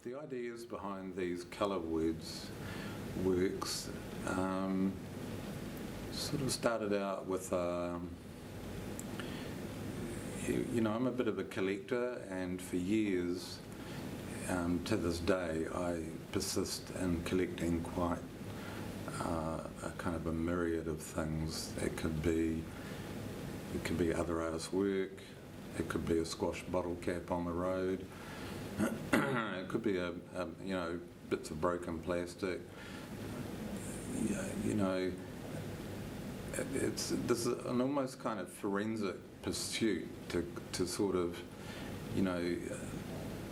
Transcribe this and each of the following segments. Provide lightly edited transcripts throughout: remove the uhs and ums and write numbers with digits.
The ideas behind these colour words works sort of started out with, I'm a bit of a collector, and for years, to this day, I persist in collecting quite a kind of a myriad of things. It could be other artists' work, it could be a squash bottle cap on the road, it could be bits of broken plastic. There's an almost kind of forensic pursuit to sort of,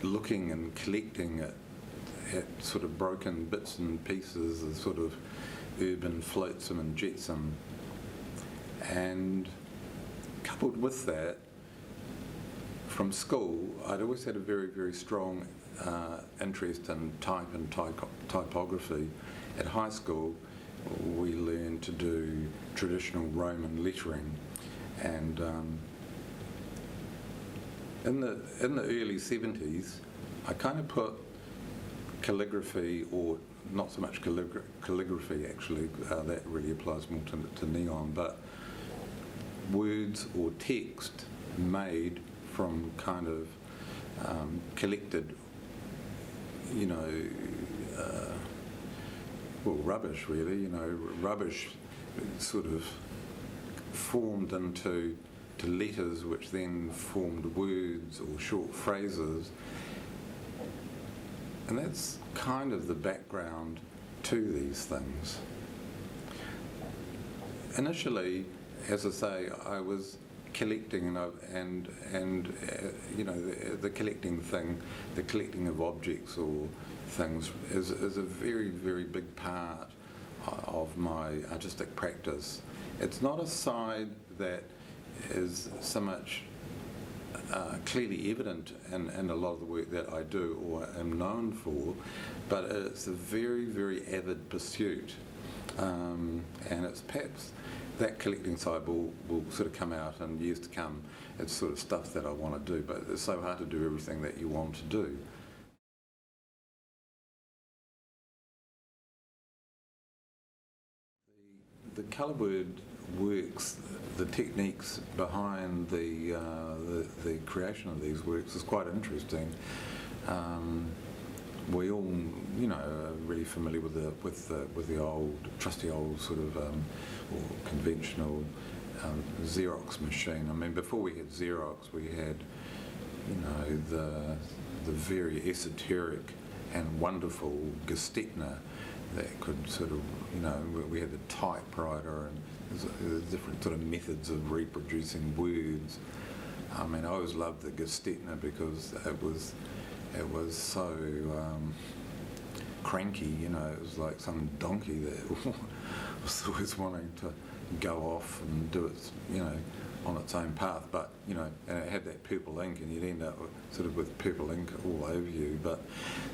looking and collecting at sort of broken bits and pieces of sort of urban flotsam and jetsam. And coupled with that, from school, I'd always had a very, very strong interest in type and typography. At high school, we learned to do traditional Roman lettering, and in the early 70s, I kind of put calligraphy, or not so much calligraphy actually, that really applies more to neon, but words or text made from kind of collected, rubbish really, rubbish sort of formed into letters, which then formed words or short phrases. And that's kind of the background to these things. Initially, as I say, I was collecting, the collecting thing, the collecting of objects or things is a very, very big part of my artistic practice. It's not a side that is so much clearly evident in a lot of the work that I do or am known for, but it's a very, very avid pursuit, and it's perhaps that collecting side will sort of come out in years to come. It's sort of stuff that I want to do, but it's so hard to do everything that you want to do. The colour word works, the techniques behind the creation of these works is quite interesting. We all, are really familiar with the old, trusty old sort of or conventional Xerox machine. I mean, before we had Xerox, we had, the very esoteric and wonderful Gestetner that could sort of, we had the typewriter, and there's different sort of methods of reproducing words. I mean, I always loved the Gestetner because it was so cranky, it was like some donkey that was always wanting to go off and do it, on its own path, but, and it had that purple ink, and you'd end up sort of with purple ink all over you. But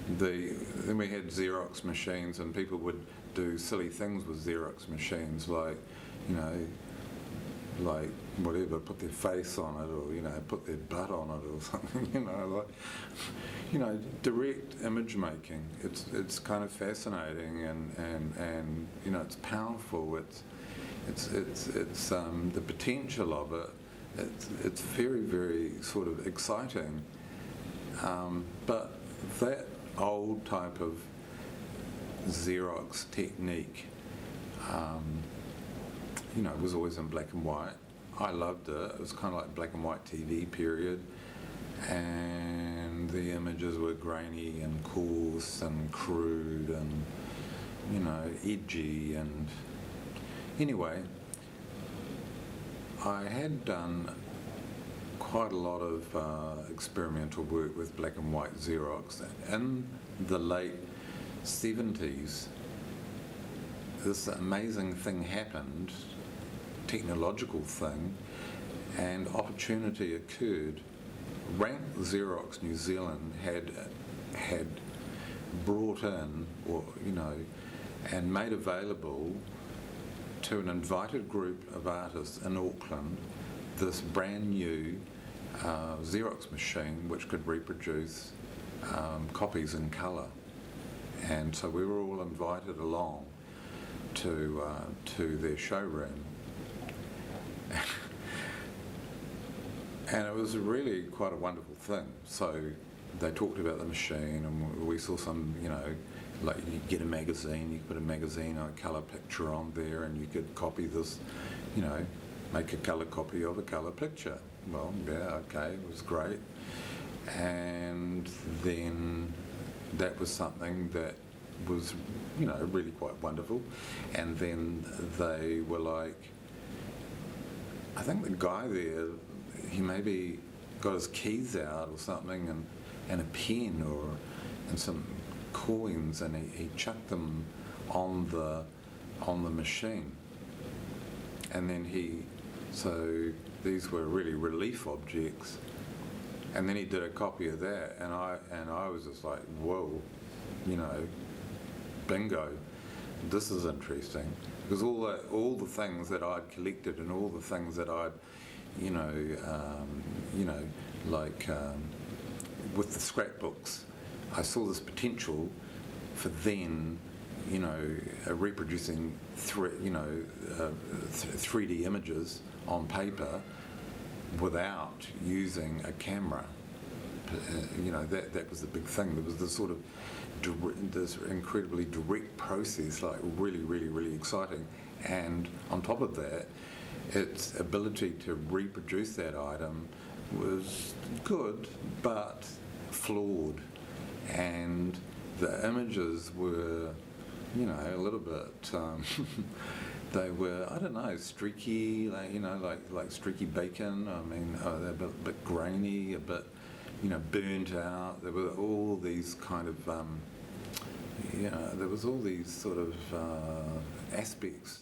then we had Xerox machines, and people would do silly things with Xerox machines, like, like whatever, put their face on it, or put their butt on it, or something. Direct image making. It's kind of fascinating, and it's powerful. It's the potential of it. It's very, very sort of exciting. But that old type of Xerox technique, was always in black and white. I loved it. It was kind of like black and white TV period, and the images were grainy and coarse and crude and, edgy. And anyway, I had done quite a lot of experimental work with black and white Xerox. In the late 70s, this amazing thing happened, technological thing, and opportunity occurred. Rank Xerox New Zealand had brought in, and made available to an invited group of artists in Auckland this brand new Xerox machine which could reproduce copies in colour. And so we were all invited along to their showroom. And it was really quite a wonderful thing. So they talked about the machine, and we saw some, like you get a magazine, you could put a magazine or a colour picture on there, and you could copy this, make a colour copy of a colour picture. Well, yeah, okay, it was great. And then that was something that was, really quite wonderful. And then they were like, I think the guy there, he maybe got his keys out or something, and a pen and some coins, and he chucked them on the machine. And then so these were really relief objects. And then he did a copy of that, and I was just like, whoa, bingo, this is interesting, because all the things that I'd collected and all the things that I'd, with the scrapbooks, I saw this potential for then, reproducing 3D images on paper without using a camera. That was the big thing. There was this sort of this incredibly direct process, like really, really, really exciting. And on top of that, its ability to reproduce that item was good, but flawed. And the images were, a little bit, they were, I don't know, streaky, like streaky bacon. I mean, they're a bit grainy, a bit, burnt out. There were all these kind of, there was all these sort of aspects